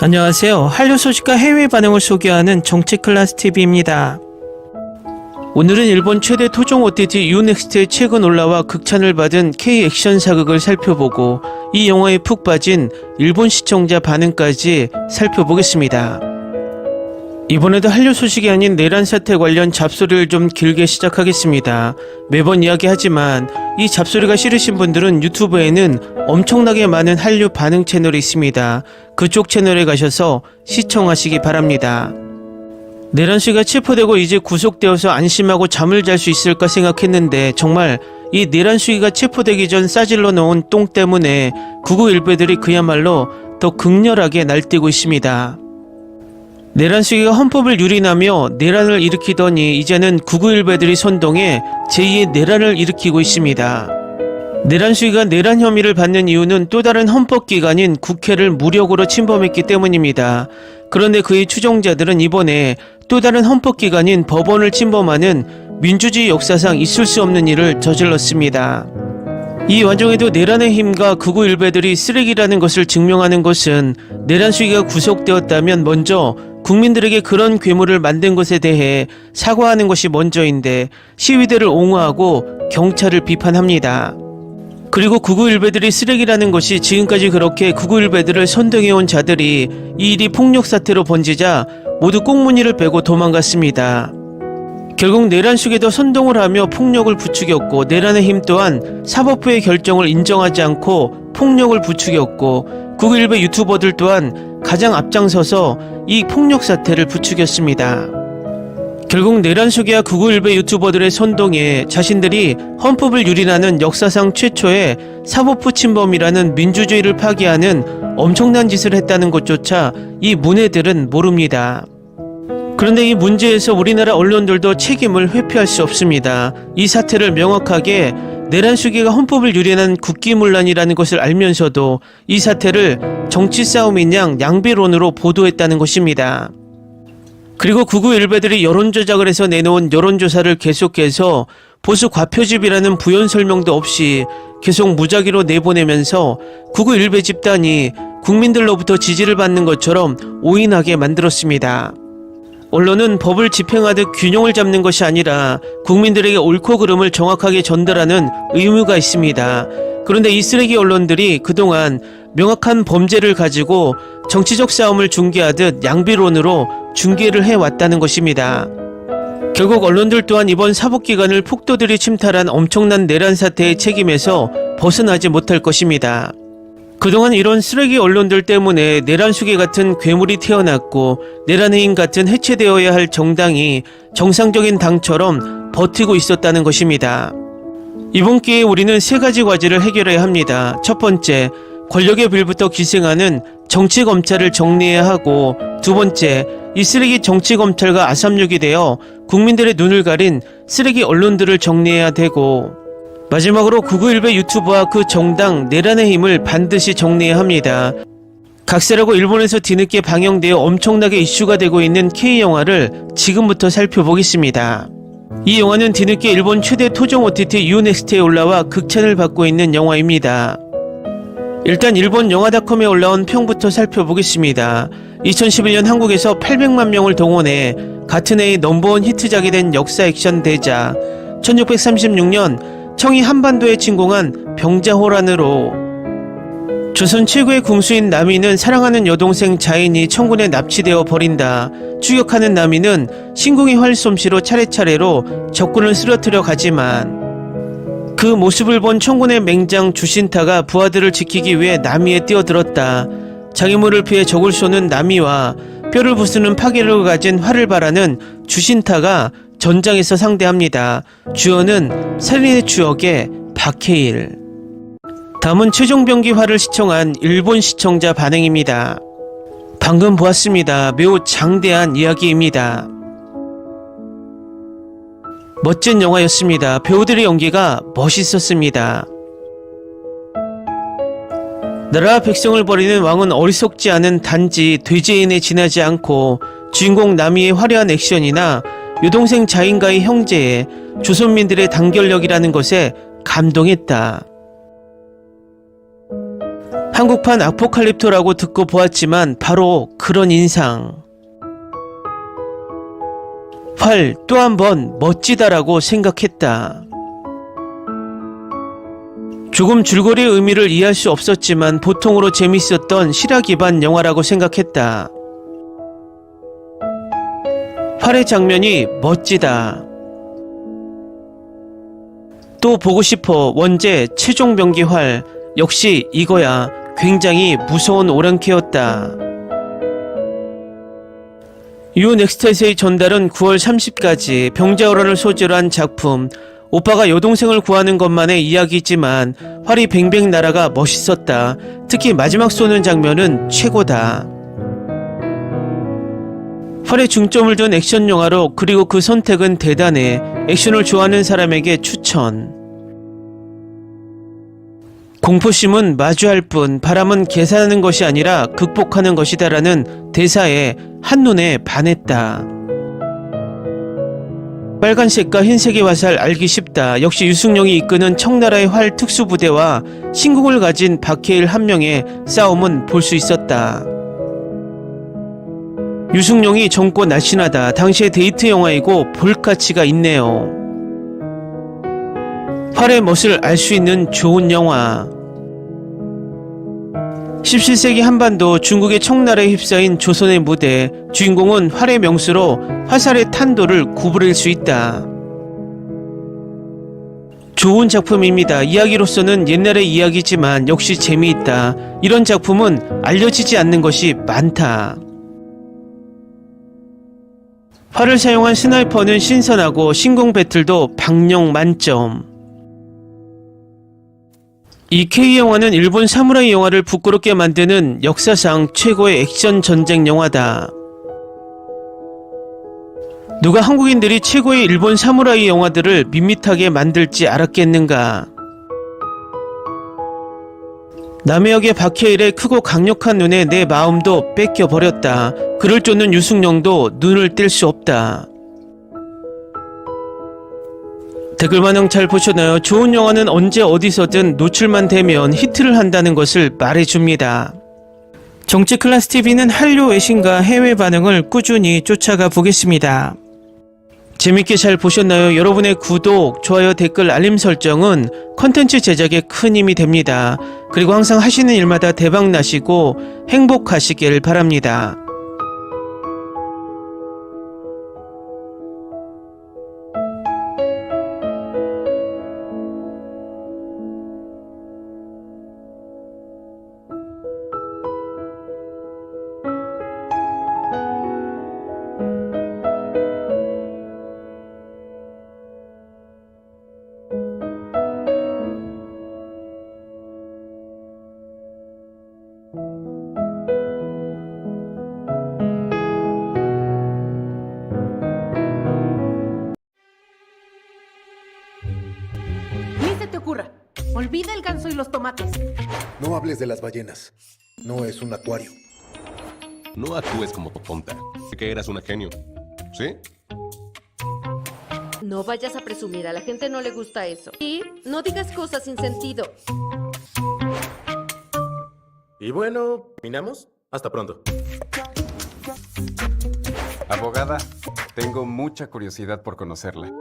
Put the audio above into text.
안녕하세요. 한류 소식과 해외 반응을 소개하는 정치클래스TV입니다. 오늘은 일본 최대 토종 OTT 유넥스트의 최근 올라와 극찬을 받은 K-액션 사극을 살펴보고 이 영화에 푹 빠진 일본 시청자 반응까지 살펴보겠습니다. 이번에도 한류 소식이 아닌 내란 사태 관련 잡소리를 좀 길게 시작하겠습니다. 매번 이야기하지만 이 잡소리가 싫으신 분들은 유튜브에는 엄청나게 많은 한류 반응 채널이 있습니다. 그쪽 채널에 가셔서 시청하시기 바랍니다. 내란 씨가 체포되고 이제 구속되어서 안심하고 잠을 잘 수 있을까 생각했는데 정말 이 내란 씨가 체포되기 전 싸질러 놓은 똥 때문에 구구 일베들이 그야말로 더 극렬하게 날뛰고 있습니다. 내란 시기가 헌법을 유린하며 내란을 일으키더니 이제는 구구일베들이 선동해 제2의 내란을 일으키고 있습니다. 내란 시기가 내란 혐의를 받는 이유는 또 다른 헌법기관인 국회를 무력으로 침범했기 때문입니다. 그런데 그의 추종자들은 이번에 또 다른 헌법기관인 법원을 침범하는 민주주의 역사상 있을 수 없는 일을 저질렀습니다. 이 와중에도 내란의 힘과 구구일베들이 쓰레기라는 것을 증명하는 것은 내란 시기가 구속되었다면 먼저 국민들에게 그런 괴물을 만든 것에 대해 사과하는 것이 먼저인데 시위대를 옹호하고 경찰을 비판합니다. 그리고 구구일베들이 쓰레기라는 것이 지금까지 그렇게 구구일베들을 선동해온 자들이 이 일이 폭력 사태로 번지자 모두 꽁무니를 빼고 도망갔습니다. 결국 내란 속에도 선동을 하며 폭력을 부추겼고 내란의 힘 또한 사법부의 결정을 인정하지 않고 폭력을 부추겼고 구구일베 유튜버들 또한 가장 앞장서서 이 폭력 사태를 부추겼습니다. 결국 내란 속이야 구구일베 유튜버들의 선동에 자신들이 헌법을 유린하는 역사상 최초의 사법부 침범이라는 민주주의를 파괴하는 엄청난 짓을 했다는 것조차 이 문해들은 모릅니다. 그런데 이 문제에서 우리나라 언론들도 책임을 회피할 수 없습니다. 이 사태를 명확하게 내란 시기가 헌법을 유린한 국기문란이라는 것을 알면서도 이 사태를 정치 싸움인 양 양비론으로 보도했다는 것입니다. 그리고 구구일베들이 여론조작을 해서 내놓은 여론조사를 계속해서 보수 과표집이라는 부연 설명도 없이 계속 무작위로 내보내면서 구구일베 집단이 국민들로부터 지지를 받는 것처럼 오인하게 만들었습니다. 언론은 법을 집행하듯 균형을 잡는 것이 아니라 국민들에게 옳고 그름을 정확하게 전달하는 의무가 있습니다. 그런데 이 쓰레기 언론들이 그동안 명확한 범죄를 가지고 정치적 싸움을 중계하듯 양비론으로 중계를 해왔다는 것입니다. 결국 언론들 또한 이번 사법기관을 폭도들이 침탈한 엄청난 내란 사태의 책임에서 벗어나지 못할 것입니다. 그동안 이런 쓰레기 언론들 때문에 내란 수계 같은 괴물이 태어났고 내란의 힘 같은 해체되어야 할 정당이 정상적인 당처럼 버티고 있었다는 것입니다. 이번 기회에 우리는 세 가지 과제를 해결해야 합니다. 첫 번째, 권력의 빌부터 기생하는 정치검찰을 정리해야 하고, 두 번째, 이 쓰레기 정치검찰과 아삼육이 되어 국민들의 눈을 가린 쓰레기 언론들을 정리해야 되고, 마지막으로 구구일베 유튜버와 그 정당 내란의 힘을 반드시 정리해야 합니다. 각세라고 일본에서 뒤늦게 방영되어 엄청나게 이슈가 되고 있는 K영화를 지금부터 살펴보겠습니다. 이 영화는 뒤늦게 일본 최대 토종 OTT 유넥스트에 올라와 극찬을 받고 있는 영화입니다. 일단 일본 영화닷컴에 올라온 평부터 살펴보겠습니다. 2011년 한국에서 800만 명을 동원해 같은 해의 넘버원 히트작이 된 역사 액션 대작, 1636년 청이 한반도에 침공한 병자호란으로 조선 최고의 궁수인 남이는 사랑하는 여동생 자인이 청군에 납치되어 버린다. 추격하는 남이는 신궁의 활솜씨로 차례차례로 적군을 쓰러뜨려 가지만 그 모습을 본 청군의 맹장 주신타가 부하들을 지키기 위해 남이에 뛰어들었다. 장애물을 피해 적을 쏘는 남이와 뼈를 부수는 파괴력을 가진 활을 발하는 주신타가 전장에서 상대합니다. 주연은 살인의 추억의 박해일. 다음은 최종병기화를 시청한 일본 시청자 반응입니다. 방금 보았습니다. 매우 장대한 이야기입니다. 멋진 영화였습니다. 배우들의 연기가 멋있었습니다. 나라와 백성을 버리는 왕은 어리석지 않은 단지 돼지인에 지나지 않고 주인공 나미의 화려한 액션이나 여동생 자인과의 형제에 조선민들의 단결력이라는 것에 감동했다. 한국판 아포칼립토라고 듣고 보았지만 바로 그런 인상. 활 또 한 번 멋지다라고 생각했다. 조금 줄거리의 의미를 이해할 수 없었지만 보통으로 재밌었던 실화 기반 영화라고 생각했다. 활의 장면이 멋지다. 또 보고 싶어. 원제 최종병기 활. 역시 이거야. 굉장히 무서운 오랑캐였다. 유넥스트에서의 전달은 9월 30까지 병자호란을 소재로 한 작품. 오빠가 여동생을 구하는 것만의 이야기지만 활이 뱅뱅 날아가 멋있었다. 특히 마지막 쏘는 장면은 최고다. 활에 중점을 둔 액션 영화로, 그리고 그 선택은 대단해. 액션을 좋아하는 사람에게 추천. 공포심은 마주할 뿐, 바람은 계산하는 것이 아니라 극복하는 것이다라는 대사에 한눈에 반했다. 빨간색과 흰색의 화살 알기 쉽다. 역시 유승용이 이끄는 청나라의 활 특수부대와 신궁을 가진 박해일 한 명의 싸움은 볼 수 있었다. 유승용이 젊고 날씬하다. 당시의 데이트 영화이고 볼 가치가 있네요. 활의 멋을 알 수 있는 좋은 영화. 17세기 한반도, 중국의 청나라에 휩싸인 조선의 무대. 주인공은 활의 명수로 화살의 탄도를 구부릴 수 있다. 좋은 작품입니다. 이야기로서는 옛날의 이야기지만 역시 재미있다. 이런 작품은 알려지지 않는 것이 많다. 활을 사용한 스나이퍼는 신선하고 신궁 배틀도 박력 만점. 이 K영화는 일본 사무라이 영화를 부끄럽게 만드는 역사상 최고의 액션 전쟁 영화다. 누가 한국인들이 최고의 일본 사무라이 영화들을 밋밋하게 만들지 알았겠는가. 남의 역의 박해일의 크고 강력한 눈에 내 마음도 뺏겨버렸다. 그를 쫓는 유승용도 눈을 뗄 수 없다. 댓글 반응 잘 보셨나요? 좋은 영화는 언제 어디서든 노출만 되면 히트를 한다는 것을 말해줍니다. 정치 클래스 TV는 한류 외신과 해외 반응을 꾸준히 쫓아가 보겠습니다. 재밌게 잘 보셨나요? 여러분의 구독, 좋아요, 댓글, 알림 설정은 컨텐츠 제작에 큰 힘이 됩니다. 그리고 항상 하시는 일마다 대박 나시고 행복하시길 바랍니다. Ni se te ocurra. Olvida el ganso y los tomates. No hables de las ballenas. No es un acuario. No actúes como tonta. Que eras una genio. ¿Sí? No vayas a presumir, a la gente no le gusta eso. Y no digas cosas sin sentido. Y bueno, ¿terminamos? Hasta pronto. Abogada, tengo mucha curiosidad por conocerla.